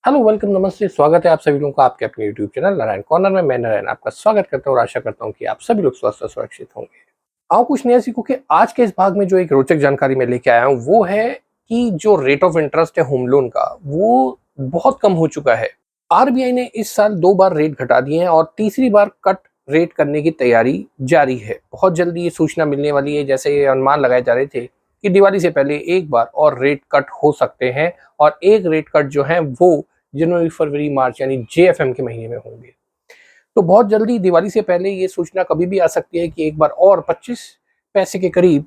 Hello, welcome, नमस्ते, स्वागत है आप सभी लोगों का आपके अपने यूट्यूब चैनल नारायण कॉर्नर में। मैं नारायण आपका स्वागत करता हूँ और आशा करता हूँ कि आप सभी लोग स्वस्थ और सुरक्षित होंगे। आओ कुछ नया सीखो कि आज के इस भाग में जो एक रोचक जानकारी मैं लेके आया हूँ वो है कि जो रेट ऑफ इंटरेस्ट है होम लोन का वो बहुत कम हो चुका है। आरबीआई ने इस साल 2 बार रेट घटा दिए हैं और तीसरी बार कट रेट करने की तैयारी जारी है। बहुत जल्दी ये सूचना मिलने वाली है, जैसे ये अनुमान लगाए जा रहे थे कि दिवाली से पहले एक बार और रेट कट हो सकते हैं और एक रेट कट जो है वो जनवरी, फरवरी, मार्च यानी जेएफएम के महीने में होंगे। तो बहुत जल्दी दिवाली से पहले ये सूचना कभी भी आ सकती है कि एक बार और 25 पैसे के करीब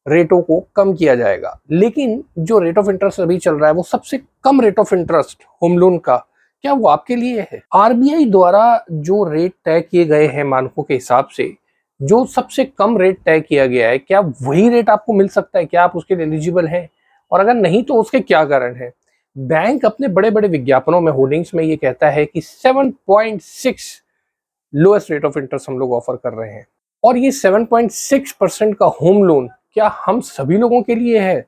रेटों को कम किया जाएगा। लेकिन जो रेट ऑफ इंटरेस्ट अभी चल रहा है वो सबसे कम rate of interest home loan का, क्या वो आपके लिए है? आरबीआई द्वारा जो रेट तय किए गए हैं मानकों के हिसाब से, जो सबसे कम रेट तय किया गया है, क्या वही रेट आपको मिल सकता है? क्या आप उसके लिए एलिजिबल हैं? और अगर नहीं तो उसके क्या कारण है? बैंक अपने बड़े बड़े विज्ञापनों में, होर्डिंग्स में ये कहता है कि 7.6 लोएस्ट रेट ऑफ इंटरेस्ट हम लोग ऑफर कर रहे हैं। और ये 7.6% का होम लोन क्या हम सभी लोगों के लिए है?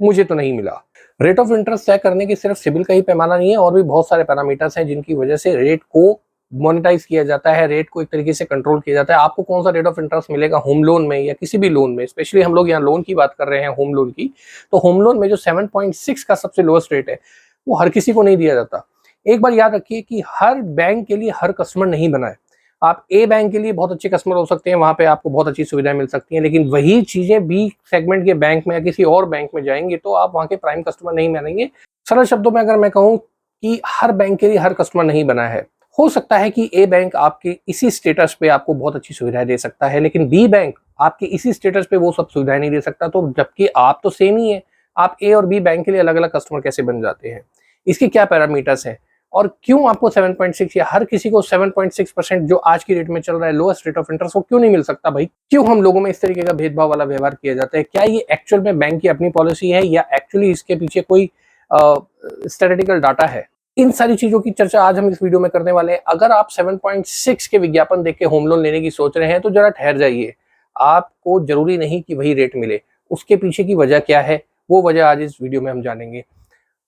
मुझे तो नहीं मिला। रेट ऑफ इंटरेस्ट तय करने की सिर्फ सिबिल का ही पैमाना नहीं है, और भी बहुत सारे पैरामीटर्स हैं जिनकी वजह से रेट को मोनेटाइज किया जाता है, रेट को एक तरीके से कंट्रोल किया जाता है। आपको कौन सा रेट ऑफ इंटरेस्ट मिलेगा होम लोन में या किसी भी लोन में, स्पेशली हम लोग यहाँ लोन की बात कर रहे हैं, होम लोन की, तो होम लोन में जो 7.6 का सबसे लोएस्ट रेट है वो हर किसी को नहीं दिया जाता। एक बार याद रखिए कि हर बैंक के लिए हर कस्टमर नहीं बना है। आप ए बैंक के लिए बहुत अच्छे कस्टमर हो सकते हैं, वहां पे आपको बहुत अच्छी सुविधाएं मिल सकती हैं, लेकिन वही चीजें बी सेगमेंट के बैंक में या किसी और बैंक में जाएंगे तो आप वहां के प्राइम कस्टमर नहीं बनेंगे। सरल शब्दों में अगर मैं कहूँ कि हर बैंक के लिए हर कस्टमर नहीं बना है। हो सकता है कि ए बैंक आपके इसी स्टेटस पे आपको बहुत अच्छी सुविधाएं दे सकता है, लेकिन बी बैंक आपके इसी स्टेटस पे वो सब सुविधाएं नहीं दे सकता। तो जबकि आप तो सेम ही है, आप ए और बी बैंक के लिए अलग अलग कस्टमर कैसे बन जाते हैं? इसके क्या पैरामीटर्स हैं और क्यों आपको 7.6 या हर किसी को 7.6% जो आज की रेट में चल रहा है लोएस्ट रेट ऑफ इंटरेस्ट, वो क्यों नहीं मिल सकता भाई? क्यों हम लोगों में इस तरीके का भेदभाव वाला व्यवहार किया जाता है? क्या ये एक्चुअल में बैंक की अपनी पॉलिसी है या एक्चुअली इसके पीछे कोई स्टैटिस्टिकल डाटा है? इन सारी चीजों की चर्चा आज हम इस वीडियो में करने वाले हैं। अगर आप 7.6 के विज्ञापन देख के होम लोन लेने की सोच रहे हैं तो जरा ठहर जाइए। आपको जरूरी नहीं कि वही रेट मिले। उसके पीछे की वजह क्या है, वो वजह आज इस वीडियो में हम जानेंगे।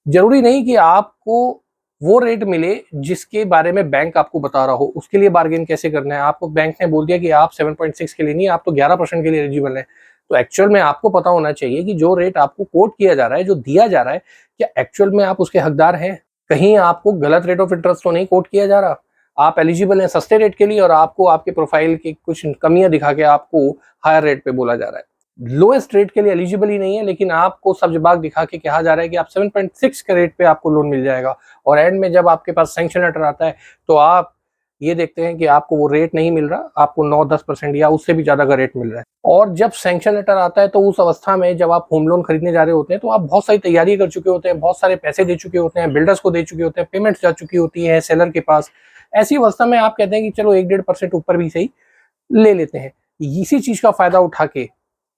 जरूरी नहीं कि आपको वो रेट मिले जिसके बारे में बैंक आपको बता रहा हो। उसके लिए बार्गेन कैसे करना है? आपको बैंक ने बोल दिया कि आप 7.6 के लिए नहीं, आप तो 11% के लिए एलिजिबल हैं। तो एक्चुअल में आपको पता होना चाहिए कि जो रेट आपको कोट किया जा रहा है, जो दिया जा रहा है, क्या एक्चुअल में आप उसके हकदार हैं? कहीं आपको गलत रेट ऑफ इंटरेस्ट तो नहीं कोट किया जा रहा? आप एलिजिबल हैं सस्ते रेट के लिए और आपको आपके प्रोफाइल की कुछ कमियां दिखा के आपको हायर रेट पे बोला जा रहा है। लोएस्ट रेट के लिए एलिजिबल ही नहीं है, लेकिन आपको सब्ज-बाग दिखा के कहा जा रहा है कि आप 7.6 के रेट पे आपको लोन मिल जाएगा। और एंड में जब आपके पास सैंक्शन लेटर आता है तो आप ये देखते हैं कि आपको वो रेट नहीं मिल रहा, आपको 9-10% या उससे भी ज्यादा का रेट मिल रहा है। और जब सैंक्शन लेटर आता है तो उस अवस्था में जब आप होम लोन खरीदने जा रहे होते हैं तो आप बहुत सारी तैयारी कर चुके होते हैं, बहुत सारे पैसे दे चुके होते हैं, बिल्डर्स को दे चुके होते हैं, पेमेंट्स जा चुकी होती है सेलर के पास। ऐसी अवस्था में आप कहते हैं कि चलो 1-1.5% ऊपर भी सही ले लेते हैं। इसी चीज का फायदा उठा के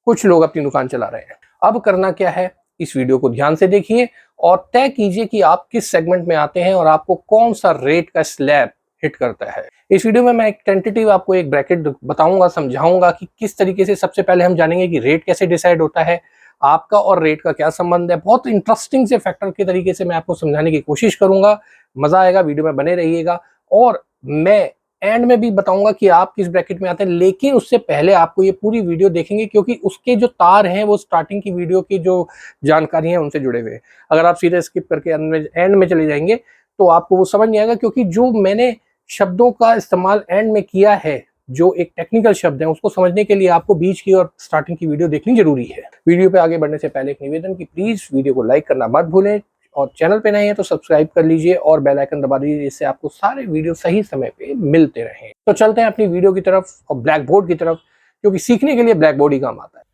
कुछ लोग अपनी दुकान चला रहे हैं। अब करना क्या है, इस वीडियो को ध्यान से देखिए और तय कीजिए कि आप किस सेगमेंट में आते हैं और आपको कौन सा रेट का स्लैब हिट करता है। इस वीडियो में मैं एक टेंटेटिव आपको एक ब्रैकेट बताऊंगा, समझाऊंगा कि किस तरीके से। सबसे पहले हम जानेंगे कि रेट कैसे डिसाइड होता है, आपका और रेट का क्या संबंध है। बहुत इंटरेस्टिंग से फैक्टर के तरीके से मैं आपको समझाने की कोशिश करूंगा। मजा आएगा, वीडियो में बने रहिएगा। और मैं एंड में भी बताऊंगा कि आप किस ब्रैकेट में आते हैं, लेकिन उससे पहले आपको ये पूरी वीडियो देखेंगे क्योंकि उसके जो तार हैं वो स्टार्टिंग की वीडियो की जो जानकारी है उनसे जुड़े हुए हैं। अगर आप सीधे स्किप करके एंड में चले जाएंगे तो आपको वो समझ नहीं आएगा, क्योंकि जो मैंने शब्दों का इस्तेमाल एंड में किया है, जो एक टेक्निकल शब्द है, उसको समझने के लिए आपको बीच की और स्टार्टिंग की वीडियो देखनी जरूरी है। वीडियो पे आगे बढ़ने से पहले एक निवेदन कि प्लीज वीडियो को लाइक करना मत भूलें और चैनल पे नए हैं तो सब्सक्राइब कर लीजिए और बेल आइकन दबा दीजिए, जिससे आपको सारे वीडियो सही समय पे मिलते रहें। तो चलते हैं अपनी वीडियो की तरफ और ब्लैक बोर्ड की तरफ, क्योंकि सीखने के लिए ब्लैक बोर्ड ही काम आता है।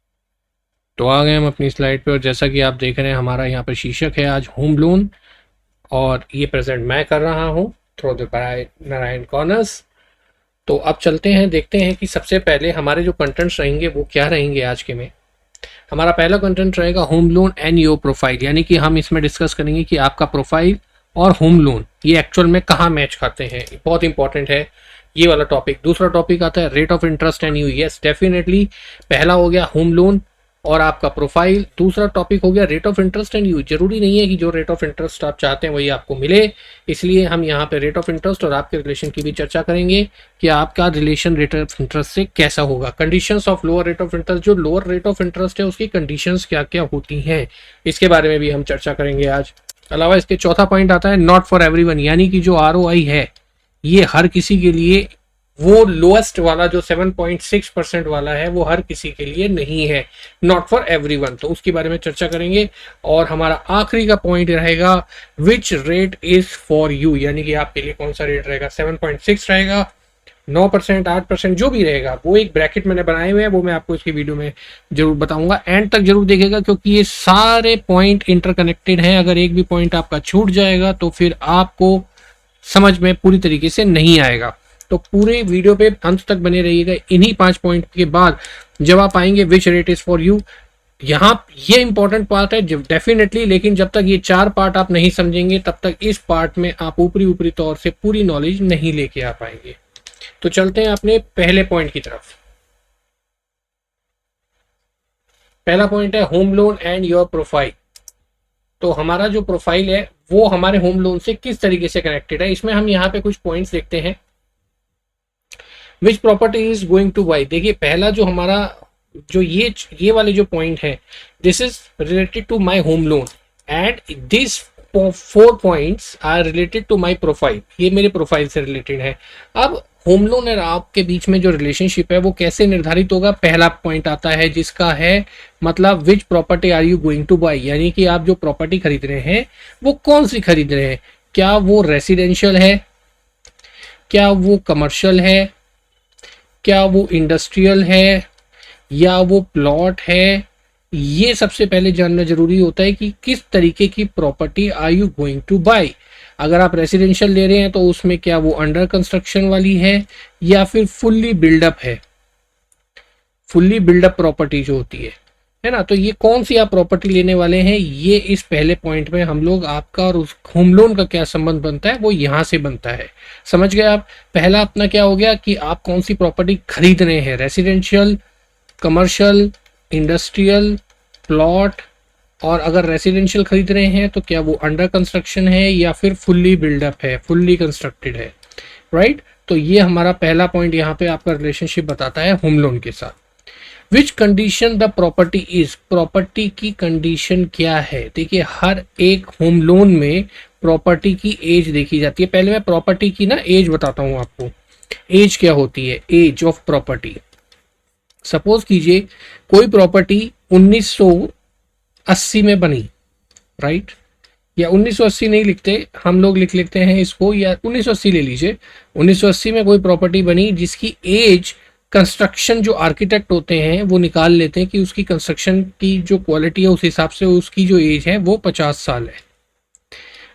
तो आ गए हम अपनी स्लाइड पे और जैसा कि आप देख रहे हैं हमारा यहाँ पर शीर्षक है आज होम लोन, और ये प्रेजेंट मैं कर रहा हूँ थ्रू द नारायण कॉर्नर्स। तो अब चलते हैं, देखते हैं कि सबसे पहले हमारे जो कंटेंट्स रहेंगे वो क्या रहेंगे आज के में। हमारा पहला कंटेंट रहेगा home loan and your profile, यानी कि हम इसमें डिस्कस करेंगे कि आपका प्रोफाइल और होम लोन ये एक्चुअल में कहाँ मैच खाते हैं। बहुत इंपॉर्टेंट है ये वाला टॉपिक। दूसरा टॉपिक आता है rate of interest and you. Yes definitely, पहला हो गया होम लोन और आपका प्रोफाइल। दूसरा टॉपिक हो गया rate of interest and use. जरूरी नहीं है कि जो रेट ऑफ इंटरेस्ट आप चाहते हैं वही आपको मिले, इसलिए हम यहाँ पे रेट ऑफ इंटरेस्ट और आपके रिलेशन की भी चर्चा करेंगे कि आपका रिलेशन रेट ऑफ इंटरेस्ट से कैसा होगा। Conditions of lower rate of interest, जो लोअर रेट ऑफ इंटरेस्ट है उसकी कंडीशंस क्या क्या होती हैं, इसके बारे में भी हम चर्चा करेंगे आज। अलावा इसके चौथा पॉइंट आता है नॉट फॉर एवरीवन, यानी कि जो ROI है ये हर किसी के लिए, वो लोएस्ट वाला जो 7.6% वाला है वो हर किसी के लिए नहीं है, नॉट फॉर एवरीवन, तो उसके बारे में चर्चा करेंगे। और हमारा आखिरी का पॉइंट रहेगा which rate is for you, यानी कि आपके लिए कौन सा रेट रहेगा, 7.6 रहेगा, 9%, 8%, जो भी रहेगा, वो एक ब्रैकेट मैंने बनाए हुए हैं, वो मैं आपको इसकी वीडियो में जरूर बताऊंगा। एंड तक जरूर देखेगा क्योंकि ये सारे पॉइंट इंटरकनेक्टेड हैं। अगर एक भी पॉइंट आपका छूट जाएगा तो फिर आपको समझ में पूरी तरीके से नहीं आएगा। तो पूरे वीडियो पे अंत तक बने रहिएगा। इन्हीं 5 पॉइंट के बाद जब आप आएंगे which rate is for you, यहाँ ये इंपॉर्टेंट पार्ट है डेफिनेटली, लेकिन जब तक ये 4 पार्ट आप नहीं समझेंगे तब तक इस पार्ट में आप ऊपरी तौर से पूरी नॉलेज नहीं लेके आ पाएंगे। तो चलते हैं अपने पहले पॉइंट की तरफ। पहला पॉइंट है home loan and your profile. तो हमारा जो प्रोफाइल है वो हमारे होम लोन से किस तरीके से कनेक्टेड है, इसमें हम यहाँ पे कुछ पॉइंट्स देखते हैं। Which property is going to by, देखिए पहला जो हमारा जो ये वाले जो पॉइंट है, this is related to my home loan and this 4 points are related to my profile, ये मेरे प्रोफाइल से रिलेटेड है। अब होम लोन और आपके बीच में जो रिलेशनशिप है वो कैसे निर्धारित होगा, पहला पॉइंट आता है जिसका है मतलब which property are you going to buy, यानी कि आप जो प्रॉपर्टी खरीद रहे हैं वो कौन सी खरीद रहे हैं, क्या वो रेसिडेंशियल है, क्या वो कमर्शियल है, क्या वो इंडस्ट्रियल है, या वो प्लॉट है। ये सबसे पहले जानना जरूरी होता है कि किस तरीके की property are you going to buy. अगर आप रेसिडेंशियल ले रहे हैं तो उसमें क्या वो अंडर कंस्ट्रक्शन वाली है या फिर फुल्ली बिल्डअप है, फुल्ली बिल्डअप प्रॉपर्टी जो होती है ना। तो ये कौन सी आप प्रॉपर्टी लेने वाले हैं, ये इस पहले पॉइंट में हम लोग आपका और उस होम लोन का क्या संबंध बनता है वो यहाँ से बनता है। समझ गए आप, पहला अपना क्या हो गया कि आप कौन सी प्रॉपर्टी खरीद रहे हैं, रेसिडेंशियल, कमर्शियल, इंडस्ट्रियल, प्लॉट, और अगर रेसिडेंशियल खरीद रहे हैं तो क्या वो अंडर कंस्ट्रक्शन है या फिर फुल्ली बिल्डअप है, फुल्ली कंस्ट्रक्टेड है, राइट। तो ये हमारा पहला पॉइंट यहाँ पे आपका रिलेशनशिप बताता है होम लोन के साथ। विच condition the property is, property की कंडीशन क्या है। देखिए हर एक होम लोन में प्रॉपर्टी की एज देखी जाती है। पहले मैं प्रॉपर्टी की ना एज बताता हूँ आपको, एज क्या होती है, एज ऑफ प्रॉपर्टी। सपोज कीजिए कोई प्रॉपर्टी 1980 में बनी, राइट, या 1980 नहीं लिखते हम लोग, लिख लेते हैं इसको, या 1980 ले लीजिए। 1980 में कोई प्रॉपर्टी बनी जिसकी एज, कंस्ट्रक्शन जो आर्किटेक्ट होते हैं वो निकाल लेते हैं कि उसकी कंस्ट्रक्शन की जो क्वालिटी है उस हिसाब से उसकी जो एज है वो 50 साल है,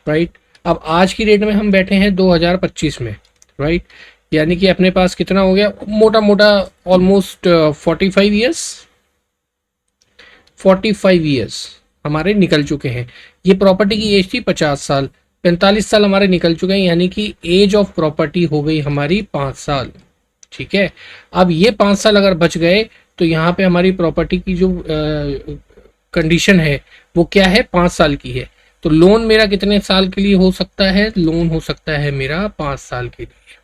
राइट। अब आज की डेट में हम बैठे हैं 2025 में, राइट, यानी कि अपने पास कितना हो गया, मोटा मोटा ऑलमोस्ट 45 ईयर्स हमारे निकल चुके हैं। ये प्रॉपर्टी की एज थी 50 साल, 45 साल हमारे निकल चुके हैं, यानी कि एज ऑफ प्रॉपर्टी हो गई हमारी 5 साल, ठीक है। अब ये 5 साल अगर बच गए तो यहाँ पे हमारी प्रॉपर्टी की जो कंडीशन है वो क्या है, 5 साल की है। तो लोन मेरा कितने साल के लिए हो सकता है, लोन हो सकता है मेरा 5 साल के लिए,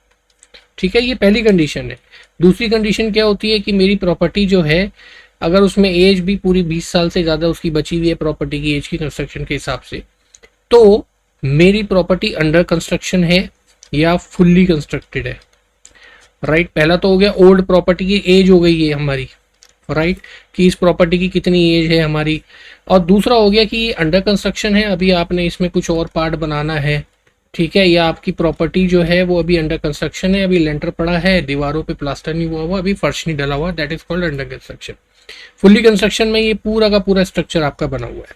ठीक है। ये पहली कंडीशन है। दूसरी कंडीशन क्या होती है कि मेरी प्रॉपर्टी जो है अगर उसमें एज भी पूरी 20 साल से ज़्यादा उसकी बची हुई है प्रॉपर्टी की एज की कंस्ट्रक्शन के हिसाब से, तो मेरी प्रॉपर्टी अंडर कंस्ट्रक्शन है या फुल्ली कंस्ट्रक्टेड है, राइट। पहला तो हो गया ओल्ड प्रॉपर्टी की एज हो गई है हमारी, राइट, कि इस प्रॉपर्टी की कितनी एज है हमारी। और दूसरा हो गया कि ये अंडर कंस्ट्रक्शन है, अभी आपने इसमें कुछ और पार्ट बनाना है, ठीक है, या आपकी प्रॉपर्टी जो है वो अभी अंडर कंस्ट्रक्शन है, अभी लेंटर पड़ा है, दीवारों पे प्लास्टर नहीं हुआ, अभी फर्श नहीं डला हुआ, that is called under construction. Fully construction में ये पूरा का पूरा स्ट्रक्चर आपका बना हुआ है,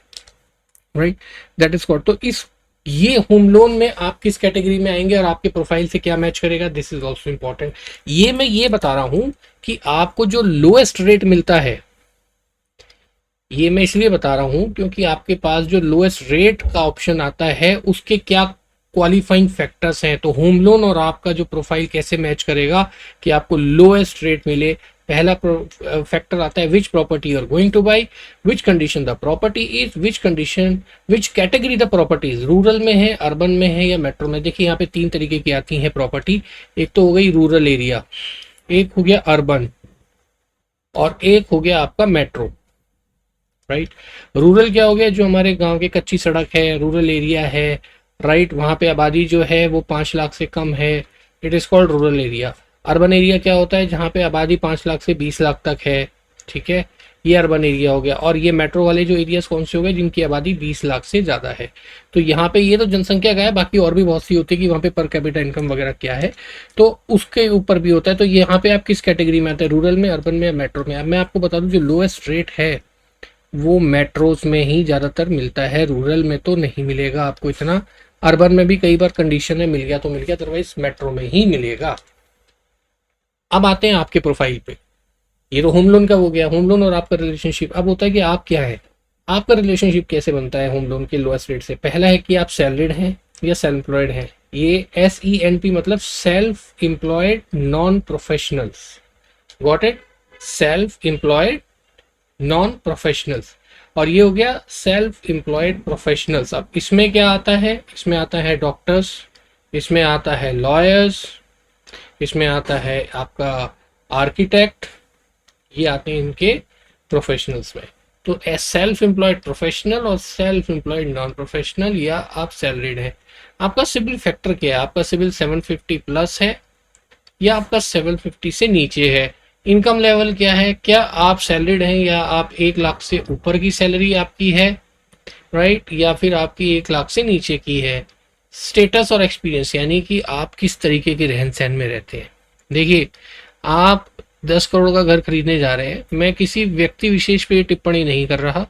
राइट, दैट इज कॉल्ड। तो इस ये होम लोन में आप किस कैटेगरी में आएंगे और आपके प्रोफाइल से क्या मैच करेगा, दिस इज ऑल्सो इंपॉर्टेंट। ये मैं ये बता रहा हूं कि आपको जो लोएस्ट रेट मिलता है, ये मैं इसलिए बता रहा हूं क्योंकि आपके पास जो लोएस्ट रेट का ऑप्शन आता है उसके क्या क्वालिफाइंग फैक्टर्स हैं। तो होम लोन और आपका जो प्रोफाइल कैसे मैच करेगा कि आपको लोएस्ट रेट मिले, पहला फैक्टर आता है which property you are going to buy, which condition the property is, which category the property is, rural में है, अर्बन में है या मेट्रो में। देखिए यहाँ पे 3 तरीके की आती हैं प्रॉपर्टी। एक तो हो गई रूरल एरिया, एक हो गया अर्बन और एक हो गया आपका मेट्रो, राइट। रूरल क्या हो गया, जो हमारे गांव के कच्ची सड़क है, रूरल एरिया है, राइट, वहां पे आबादी जो है वो 5 लाख से कम है, it is called rural area. Urban area क्या होता है, जहाँ पे आबादी 5 लाख से 20 लाख तक है, ठीक है, ये अर्बन एरिया हो गया। और ये मेट्रो वाले जो एरियाज कौन से हो गए, जिनकी आबादी 20 लाख से ज़्यादा है। तो यहाँ पे ये तो जनसंख्या का है, बाकी और भी बहुत सी होती है कि वहाँ पे पर कैपिटा इनकम वगैरह क्या है, तो उसके ऊपर भी होता है। तो यहाँ पे आप किस कैटेगरी में आते हैं, रूरल में, अर्बन में या मेट्रो में। अब मैं आपको बता दूँ जो लोएस्ट रेट है वो मेट्रोज में ही ज़्यादातर मिलता है, रूरल में तो नहीं मिलेगा आपको इतना। अर्बन में भी कई बार कंडीशन है, मिल गया तो मिल गया, अदरवाइज मेट्रो में ही मिलेगा। अब आते हैं आपके प्रोफाइल पे। ये तो होम लोन का हो गया, होम लोन और आपका रिलेशनशिप। अब होता है कि आप क्या है, आपका रिलेशनशिप कैसे बनता है होम लोन के लोएस्ट रेट से। पहला है कि आप सैलरीड हैं या सेल्फ एम्प्लॉयड हैं। ये SENP मतलब self employed non professionals, got it, self employed non professionals. और ये हो गया सेल्फ एम्प्लॉयड प्रोफेशनल्स। अब इसमें क्या आता है, इसमें आता है डॉक्टर्स, इसमें आता है लॉयर्स, इसमें आता है आपका आर्किटेक्ट, ये आते हैं इनके प्रोफेशनल्स में। तो सेल्फ एम्प्लॉयड प्रोफेशनल और सेल्फ एम्प्लॉयड नॉन प्रोफेशनल, या आप सैलरीड हैं। आपका सिविल फैक्टर क्या है, आपका सिविल 750 प्लस है या आपका 750 से नीचे है। इनकम लेवल क्या है, क्या आप सैलरीड हैं या आप 1 लाख से ऊपर की सैलरी आपकी है, राइट, या फिर आपकी 1 लाख से नीचे की है। स्टेटस और एक्सपीरियंस, यानी कि आप किस तरीके के रहन सहन में रहते हैं। देखिए, आप 10 करोड़ का घर खरीदने जा रहे हैं, मैं किसी व्यक्ति विशेष पे टिप्पणी नहीं कर रहा,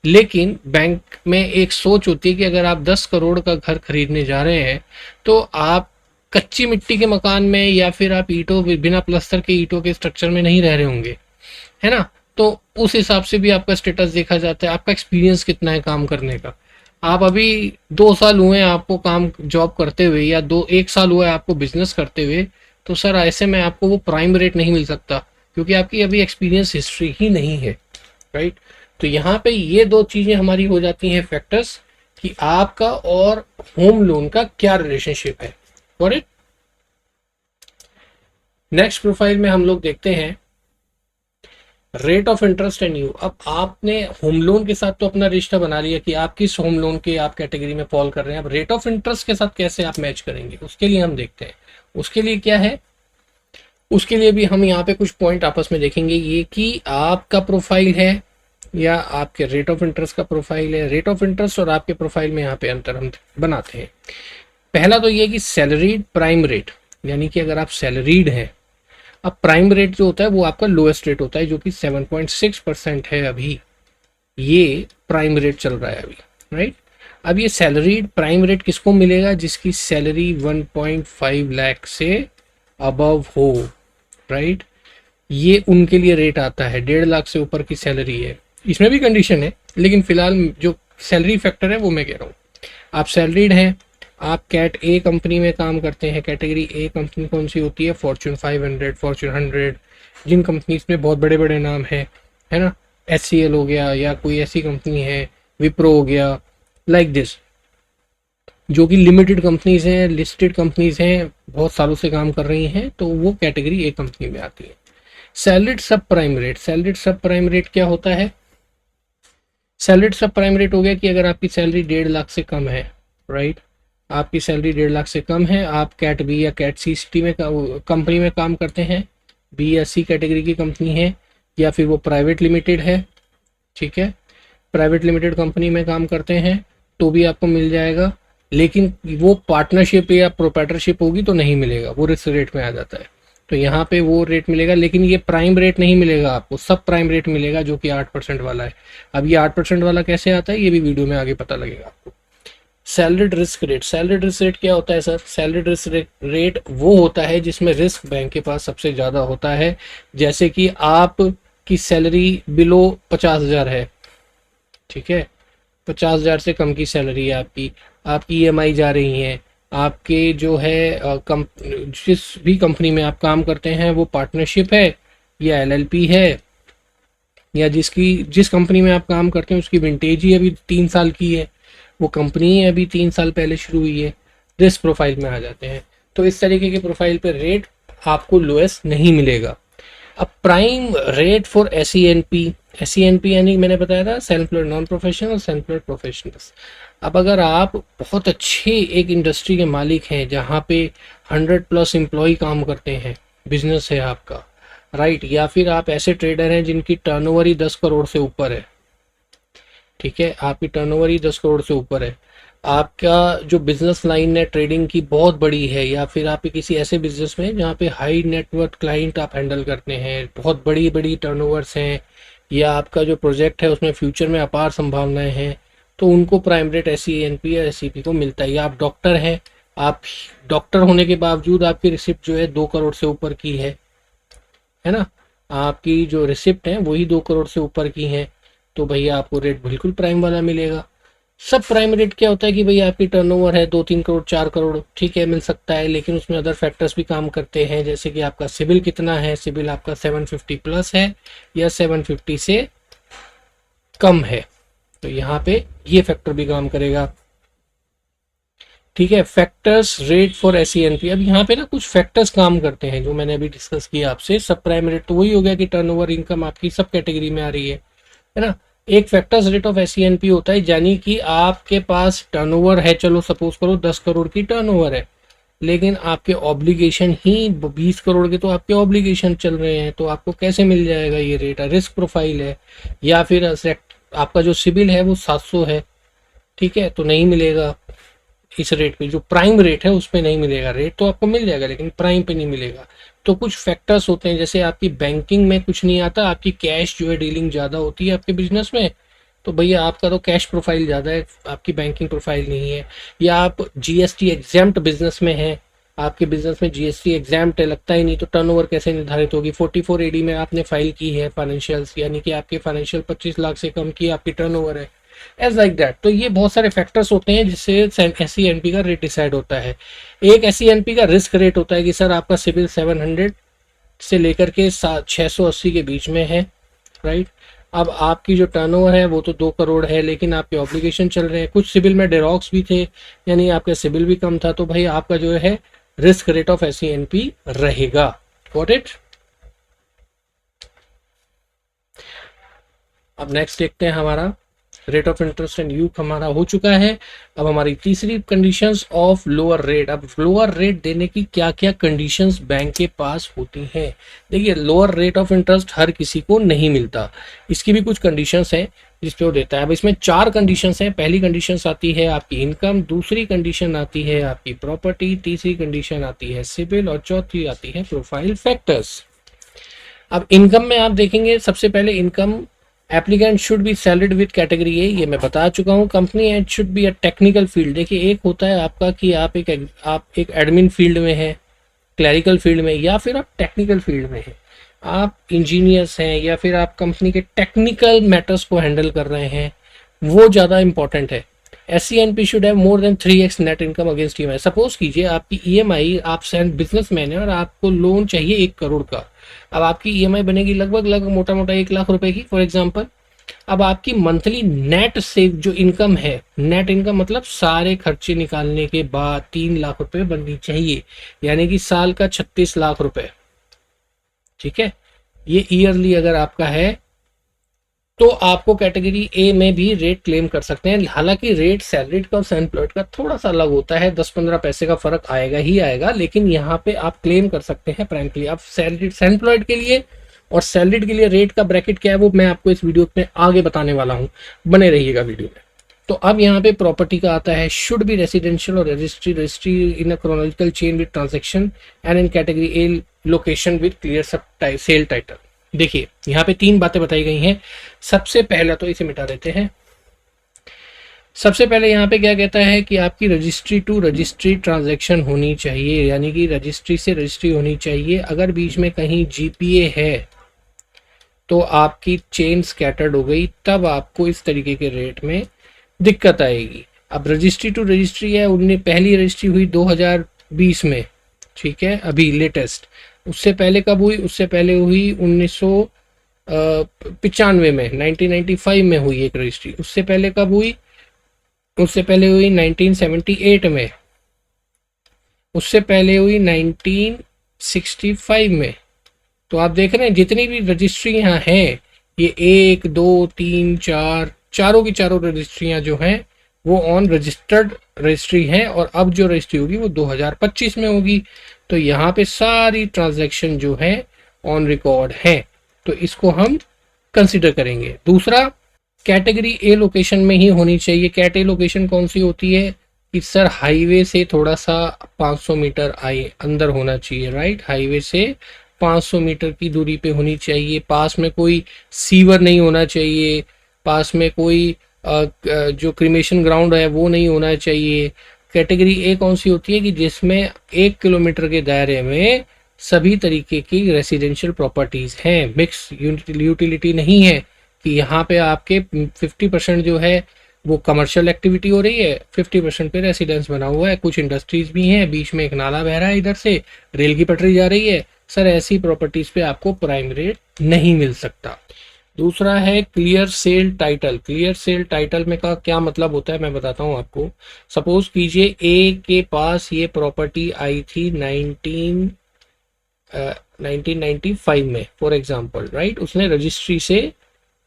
लेकिन बैंक में एक सोच होती है कि अगर आप 10 करोड़ का घर खरीदने जा रहे हैं तो आप कच्ची मिट्टी के मकान में या फिर आप ईंटों, बिना प्लस्तर के ईंटों के स्ट्रक्चर में नहीं रह रहे होंगे, है ना। तो उस हिसाब से भी आपका स्टेटस देखा जाता है, आपका एक्सपीरियंस कितना है काम करने का। आप अभी 2 साल हुए हैं आपको काम जॉब करते हुए, या 1 साल हुआ है आपको बिजनेस करते हुए, तो सर ऐसे में आपको वो प्राइम रेट नहीं मिल सकता, क्योंकि आपकी अभी एक्सपीरियंस हिस्ट्री ही नहीं है, राइट। तो यहाँ पे ये 2 चीजें हमारी हो जाती हैं फैक्टर्स, कि आपका और होम लोन का क्या रिलेशनशिप है। Got it. नेक्स्ट प्रोफाइल में हम लोग देखते हैं rate of interest and you. अब आपने होम लोन के साथ तो अपना रिश्ता बना लिया कि आप किस होम लोन के आप कैटेगरी में फॉल कर रहे हैं। अब रेट ऑफ इंटरेस्ट के साथ कैसे आप मैच करेंगे, उसके लिए हम देखते हैं। उसके लिए क्या है, उसके लिए भी हम यहाँ पे कुछ पॉइंट आपस में देखेंगे, ये कि आपका प्रोफाइल है या आपके रेट ऑफ इंटरेस्ट का प्रोफाइल है। रेट ऑफ इंटरेस्ट और आपके प्रोफाइल में यहाँ पे अंतर हम बनाते हैं। पहला तो ये कि सैलरीड प्राइम रेट, यानी कि अगर आप सैलरीड हैं, अब प्राइम रेट जो होता है वो आपका लोएस्ट रेट होता है, जो कि 7.6% है अभी, ये प्राइम रेट चल रहा है अभी, राइट। अब ये सैलरीड प्राइम रेट किसको मिलेगा, जिसकी सैलरी 1.5 लाख से अबव हो, राइट। ये उनके लिए रेट आता है। 1.5 लाख से ऊपर की सैलरी है, इसमें भी कंडीशन है, लेकिन फिलहाल जो सैलरी फैक्टर है वो मैं कह रहा हूँ। आप सैलरीड हैं, आप कैट ए कंपनी में काम करते हैं। कैटेगरी ए कंपनी कौन सी होती है, फॉर्च्यून 500, फॉर्च्यून 100, जिन कंपनीज में बहुत बड़े बड़े नाम है ना, HCL हो गया, या कोई ऐसी कंपनी है, विप्रो हो गया, लाइक दिस, जो कि लिमिटेड कंपनीज हैं, लिस्टेड कंपनीज हैं, बहुत सालों से काम कर रही हैं, तो वो कैटेगरी ए कंपनी में आती है। सैलरीड सब प्राइम रेट, सैलरीड सब प्राइम रेट क्या होता है, सैलरीड सब प्राइम रेट हो गया कि अगर आपकी सैलरी 1.5 लाख से कम है, राइट, आपकी सैलरी 1.5 लाख से कम है, आप कैट बी या कैट सी सिटी में कंपनी में काम करते हैं, बी या सी कैटेगरी की कंपनी है, या फिर वो प्राइवेट लिमिटेड है, ठीक है, प्राइवेट लिमिटेड कंपनी में काम करते हैं तो भी आपको मिल जाएगा। लेकिन वो पार्टनरशिप या प्रोप्राइटरशिप होगी तो नहीं मिलेगा, वो रिस्क रेट में आ जाता है। तो यहाँ पे वो रेट मिलेगा, लेकिन ये प्राइम रेट नहीं मिलेगा आपको, सब प्राइम रेट मिलेगा, जो कि 8% वाला है। अब ये 8% वाला कैसे आता है, ये भी वीडियो में आगे पता लगेगा आपको। Salaried risk rate, salaried risk rate क्या होता है सर, सैलरीड रिस्क रेट वो होता है जिसमें रिस्क बैंक के पास सबसे ज़्यादा होता है। जैसे कि आपकी सैलरी बिलो 50,000 है, ठीक है, 50,000 से कम की सैलरी है आपकी EMI जा रही हैं, आपके जो है जिस भी कंपनी में आप काम करते हैं वो पार्टनरशिप है, या LLP है, या जिस कंपनी में आप काम करते हैं उसकी विंटेज ही अभी 3 साल की है, वो कंपनी ही अभी 3 साल पहले शुरू हुई है, रिस्क प्रोफाइल में आ जाते हैं। तो इस तरीके के प्रोफाइल पर रेट आपको लोएस्ट नहीं मिलेगा। अब प्राइम रेट फॉर SENP यानी मैंने बताया था self employed non professional, self employed professionals. अब अगर आप बहुत अच्छे एक इंडस्ट्री के मालिक हैं जहाँ पे 100+ एम्प्लॉय काम करते हैं, बिजनेस है आपका, राइट, या फिर आप ऐसे ट्रेडर हैं जिनकी टर्नओवर ही 10 करोड़ से ऊपर है, ठीक है, आपकी टर्नओवर ही 10 करोड़ से ऊपर है, आपका जो बिजनेस लाइन है ट्रेडिंग की बहुत बड़ी है, या फिर आप किसी ऐसे बिजनेस में जहाँ पे हाई नेटवर्थ क्लाइंट आप हैंडल करते हैं, बहुत बड़ी बड़ी टर्नओवर्स हैं, या आपका जो प्रोजेक्ट है उसमें फ्यूचर में अपार संभावनाएं हैं, तो उनको प्राइम रेट SENP या SCP को मिलता है। या आप डॉक्टर हैं, आप डॉक्टर होने के बावजूद आपकी रिसिप्ट जो है 2 करोड़ से ऊपर की है ना, आपकी जो रिसिप्ट है वही 2 करोड़ से ऊपर की है, तो भैया आपको रेट बिल्कुल प्राइम वाला मिलेगा। सब प्राइम रेट क्या होता है कि भैया आपकी टर्नओवर है 2-3 करोड़ 4 करोड़, ठीक है, मिल सकता है, लेकिन उसमें अदर फैक्टर्स भी काम करते हैं, जैसे कि आपका सिबिल कितना है, सिबिल आपका 750+ है या 750 से कम है, तो यहाँ पे ये फैक्टर भी काम करेगा, ठीक है। फैक्टर्स रेट फॉर SENP, अब यहाँ पे ना कुछ फैक्टर्स काम करते हैं जो मैंने अभी डिस्कस किया आपसे। सब प्राइम रेट तो वही हो गया कि टर्नओवर इनकम आपकी सब कैटेगरी में आ रही है ना। एक फैक्टर्स रेट ऑफ SENP होता है, यानी कि आपके पास टर्नओवर है, चलो सपोज करो 10 करोड़ की टर्नओवर है, लेकिन आपके ऑब्लिगेशन ही 20 करोड़ के तो आपके ऑब्लिगेशन चल रहे हैं, तो आपको कैसे मिल जाएगा ये रेट? रिस्क प्रोफाइल है, या फिर आपका जो सिबिल है वो 700 है, ठीक है, तो नहीं मिलेगा इस रेट पे, जो प्राइम रेट है उस पे नहीं मिलेगा। रेट तो आपको मिल जाएगा लेकिन प्राइम पे नहीं मिलेगा। तो कुछ फैक्टर्स होते हैं, जैसे आपकी बैंकिंग में कुछ नहीं आता, आपकी कैश जो है डीलिंग ज़्यादा होती है आपके बिजनेस में, तो भैया आपका तो कैश प्रोफाइल ज़्यादा है, आपकी बैंकिंग प्रोफाइल नहीं है। या आप GST एग्जाम्प्ट बिजनेस में हैं, आपके बिजनेस में GST एग्जाम्प्ट है, लगता ही नहीं, तो टर्नओवर कैसे निर्धारित होगी? 44 AD में आपने फाइल की है फाइनेंशियल्स, यानी कि आपके फाइनेंशियल 25 लाख से कम की आपकी टर्नओवर है, एज लाइक दैट। तो ये बहुत सारे फैक्टर्स होते हैं जिससे SENP का रेट डिसाइड होता है। एक SENP का रिस्क रेट होता है कि सर आपका सिबिल 700 से लेकर के 680 के बीच में है, राइट। अब आपकी जो टर्नओवर है वो तो 2 करोड़ है, लेकिन आपके ऑब्लिगेशन चल रहे हैं, कुछ सिबिल में डेरॉक्स भी थे, यानी आपका सिबिल भी कम था, तो भाई आपका जो है रिस्क रेट ऑफ SENP रहेगा। Got it? अब नेक्स्ट देखते हैं, हमारा रेट ऑफ इंटरेस्ट एंड यूक हमारा हो चुका है। अब हमारी तीसरी कंडीशंस ऑफ लोअर रेट। अब लोअर रेट देने की क्या क्या कंडीशंस बैंक के पास होती हैं? देखिए, लोअर रेट ऑफ इंटरेस्ट हर किसी को नहीं मिलता, इसकी भी कुछ कंडीशंस हैं जिसपे वो देता है। अब इसमें 4 कंडीशंस हैं। पहली कंडीशन आती है आपकी इनकम, दूसरी कंडीशन आती है आपकी प्रॉपर्टी, तीसरी कंडीशन आती है सिबिल, और चौथी आती है प्रोफाइल फैक्टर्स। अब इनकम में आप देखेंगे, सबसे पहले income, applicant should be salaried with category A, ये मैं बता चुका हूँ। Company and should be a technical field. देखिए, एक होता है आपका कि आप एक एडमिन फील्ड में हैं, क्लैरिकल फील्ड में, या फिर आप टेक्निकल फील्ड में हैं, आप इंजीनियर्स हैं, या फिर आप कंपनी के टेक्निकल मैटर्स को हैंडल कर रहे हैं, वो ज़्यादा इंपॉर्टेंट है। SENP should have more than 3x net income against EMI। Suppose कीजिए आपकी EMI, आप बिजनेसमैन है और आपको लोन चाहिए 1 करोड़ का। अब आपकी EMI बनेगी लगभग मोटा मोटा 1 लाख रुपए की, फॉर एग्जांपल। अब आपकी मंथली नेट से जो इनकम है, नेट इनकम मतलब सारे खर्चे निकालने के बाद 3 लाख रुपए बननी चाहिए, यानी कि साल का 36 लाख रुपए, ठीक है। ये ईयरली अगर आपका है तो आपको कैटेगरी ए में भी रेट क्लेम कर सकते हैं। हालांकि रेट सैलरीड का और सेल्फ एम्प्लॉयड का थोड़ा सा अलग होता है, 10-15 पैसे का फर्क आएगा ही आएगा, लेकिन यहाँ पे आप क्लेम कर सकते हैं प्राइम के लिए। आप सैलरीड, सेल्फ एम्प्लॉयड के लिए और सैलरीड के लिए रेट का ब्रैकेट क्या है वो मैं आपको इस वीडियो में आगे बताने वाला हूँ, बने रहिएगा वीडियो में। तो अब यहाँ पे प्रॉपर्टी का आता है, शुड बी रेसिडेंशियल और registry in a chronological chain with transaction and in category A location with clear sale title. देखिए, यहाँ पे 3 बातें बताई गई हैं। सबसे पहला, तो इसे मिटा देते हैं। सबसे पहले यहाँ पे क्या कहता है कि आपकी रजिस्ट्री टू रजिस्ट्री ट्रांजैक्शन होनी चाहिए, यानी कि रजिस्ट्री से रजिस्ट्री होनी चाहिए। अगर बीच में कहीं GPA है तो आपकी चेन स्कैटर्ड हो गई, तब आपको इस तरीके के रेट में दिक्कत आएगी। अब रजिस्ट्री टू रजिस्ट्री है, उनने पहली रजिस्ट्री हुई 2020 में, ठीक है, अभी लेटेस्ट। उससे पहले कब हुई? उससे पहले हुई 1995 में, 1995 में हुई एक रजिस्ट्री। उससे पहले कब हुई? उससे पहले हुई 1978 में। उससे पहले हुई 1965 में। तो आप देख रहे हैं जितनी भी रजिस्ट्री यहाँ हैं, ये 1 2 3 4 चारों की चारों रजिस्ट्रियाँ जो हैं वो ऑन रजिस्टर्ड रजिस्ट्री हैं, और अब जो रजिस्ट्री होगी वो 2025 में होगी। तो यहाँ पे सारी ट्रांजैक्शन जो है ऑन रिकॉर्ड है, तो इसको हम कंसिडर करेंगे। दूसरा, कैटेगरी ए लोकेशन में ही होनी चाहिए। कैट ए लोकेशन कौन सी होती है कि सर हाईवे से थोड़ा सा 500 मीटर आए अंदर होना चाहिए, राइट? हाईवे से 500 मीटर की दूरी पे होनी चाहिए। पास में कोई सीवर नहीं होना चाहिए, पास में कोई जो क्रिमेशन ग्राउंड है वो नहीं होना चाहिए। कैटेगरी ए कौन सी होती है कि जिसमें 1 किलोमीटर के दायरे में सभी तरीके की रेसिडेंशियल प्रॉपर्टीज हैं, मिक्स यूटिलिटी नहीं है कि यहाँ पे आपके 50% जो है वो कमर्शियल एक्टिविटी हो रही है, 50% पे रेसिडेंस बना हुआ है, कुछ इंडस्ट्रीज भी हैं, बीच में एक नाला बह रहा है, इधर से रेल की पटरी जा रही है। सर ऐसी प्रॉपर्टीज पे आपको प्राइम रेट नहीं मिल सकता। दूसरा है clear sale title. Clear sale title में का क्या मतलब होता है मैं बताता हूँ आपको। सपोज कीजिए ए के पास ये प्रॉपर्टी आई थी 1995 में फॉर एग्जांपल, राइट? उसने रजिस्ट्री से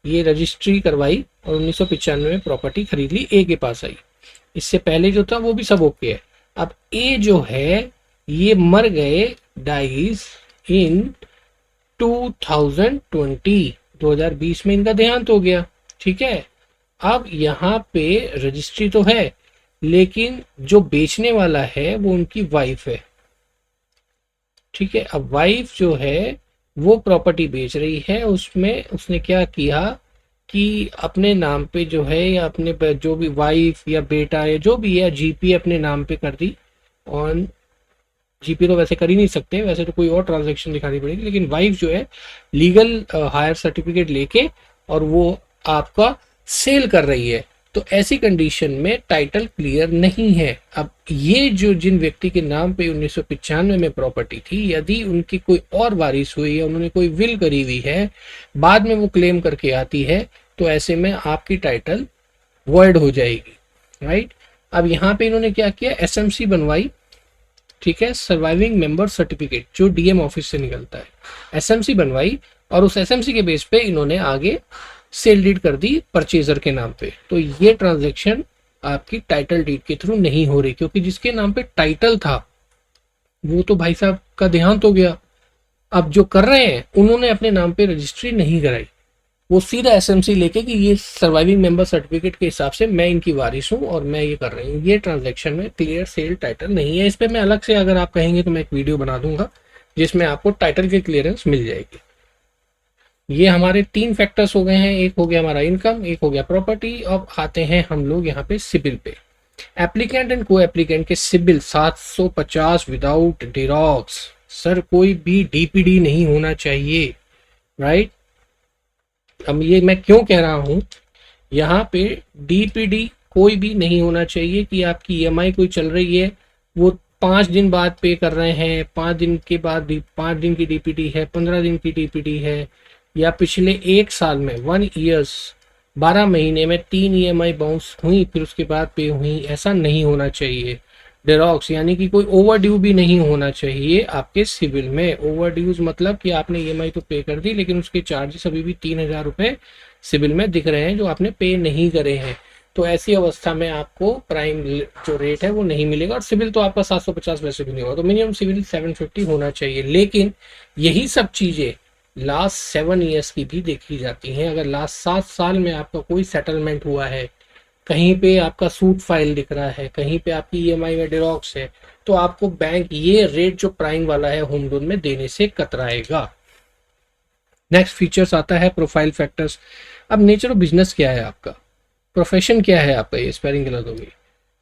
ये रजिस्ट्री करवाई और 1995 में प्रॉपर्टी खरीद ली, ए के पास आई। इससे पहले जो था वो भी सब ओके है। अब ए जो है ये मर गए, डाइज इन 2020 में इनका देहांत हो गया, ठीक है? अब यहाँ पे रजिस्ट्री तो है, लेकिन जो बेचने वाला है वो उनकी वाइफ है, ठीक है? अब वाइफ जो है वो प्रॉपर्टी बेच रही है, उसमें उसने क्या किया कि अपने नाम पे जो है, या अपने जो भी वाइफ या बेटा या जो भी है, जीपी अपने नाम पे कर दी। ऑन जीपी तो वैसे कर ही नहीं सकते, वैसे तो कोई और ट्रांजैक्शन दिखानी पड़ेगी, लेकिन वाइफ जो है लीगल हायर सर्टिफिकेट लेके और वो आपका सेल कर रही है। तो ऐसी कंडीशन में टाइटल क्लियर नहीं है। अब ये जो जिन व्यक्ति के नाम पे 1995 में प्रॉपर्टी थी, यदि उनकी कोई और वारिस हुई है, उन्होंने कोई विल करी हुई है, बाद में वो क्लेम करके आती है, तो ऐसे में आपकी टाइटल वॉइड हो जाएगी, राइट? अब यहाँ पे इन्होंने क्या किया, एसएमसी बनवाई, ठीक है? सर्वाइविंग मेंबर सर्टिफिकेट जो डीएम ऑफिस से निकलता है, एसएमसी बनवाई, और उस एसएमसी के बेस पे इन्होंने आगे सेल डीड कर दी परचेजर के नाम पे। तो ये ट्रांजैक्शन आपकी टाइटल डीड के थ्रू नहीं हो रही, क्योंकि जिसके नाम पे टाइटल था वो तो भाई साहब का देहांत हो गया। अब जो कर रहे हैं उन्होंने अपने नाम पे रजिस्ट्री नहीं कराई, वो सीधा एसएमसी लेके कि ये सर्वाइविंग मेंबर सर्टिफिकेट के हिसाब से मैं इनकी वारिस हूँ और मैं ये कर रही हूँ। ये ट्रांजैक्शन में क्लियर सेल टाइटल नहीं है। इस पे मैं अलग से, अगर आप कहेंगे तो मैं एक वीडियो बना दूंगा जिसमें आपको टाइटल की क्लियरेंस मिल जाएगी। ये हमारे 3 फैक्टर्स हो गए हैं, एक हो गया हमारा इनकम, एक हो गया प्रॉपर्टी। अब आते हैं हम लोग यहाँ पे सिबिल पे। एप्लीकेंट एंड को एप्लीकेंट के सिबिल 750 विदाउट डिरॉक्स। सर कोई भी डीपीडी नहीं होना चाहिए, राइट? अब ये मैं क्यों कह रहा हूं, यहाँ पे डीपीडी कोई भी नहीं होना चाहिए कि आपकी ईएमआई कोई चल रही है, वो 5 दिन बाद पे कर रहे हैं, 5 दिन के बाद 5 दिन की डीपीडी है, 15 दिन की डीपीडी है, या पिछले 1 साल में 1 ईयर्स 12 महीने में 3 ईएमआई बाउंस हुई फिर उसके बाद पे हुई, ऐसा नहीं होना चाहिए। डेरॉक्स यानी कि कोई ओवर ड्यू भी नहीं होना चाहिए आपके सिविल में। ओवर ड्यूज मतलब कि आपने ईएमआई तो पे कर दी, लेकिन उसके चार्जेस अभी भी 3000 रुपये सिविल में दिख रहे हैं जो आपने पे नहीं करे हैं। तो ऐसी अवस्था में आपको प्राइम जो रेट है वो नहीं मिलेगा, और सिविल तो आपका 750 वैसे भी नहीं होगा, तो मिनिमम सिविल 750 होना चाहिए। लेकिन यही सब चीज़ें लास्ट 7 ईयर्स की भी देखी जाती हैं। अगर लास्ट 7 साल में आपका कोई सेटलमेंट हुआ है, कहीं पे आपका सूट फाइल दिख रहा है, कहीं पे आपकी ईएमआई में डिरॉक्स है, तो आपको बैंक ये रेट जो प्राइम वाला है होम लोन में देने से कतराएगा। नेक्स्ट फीचर्स आता है प्रोफाइल फैक्टर्स। अब नेचर ऑफ बिजनेस क्या है आपका, प्रोफेशन क्या है आपका, ये स्पेलिंग गलत होगी,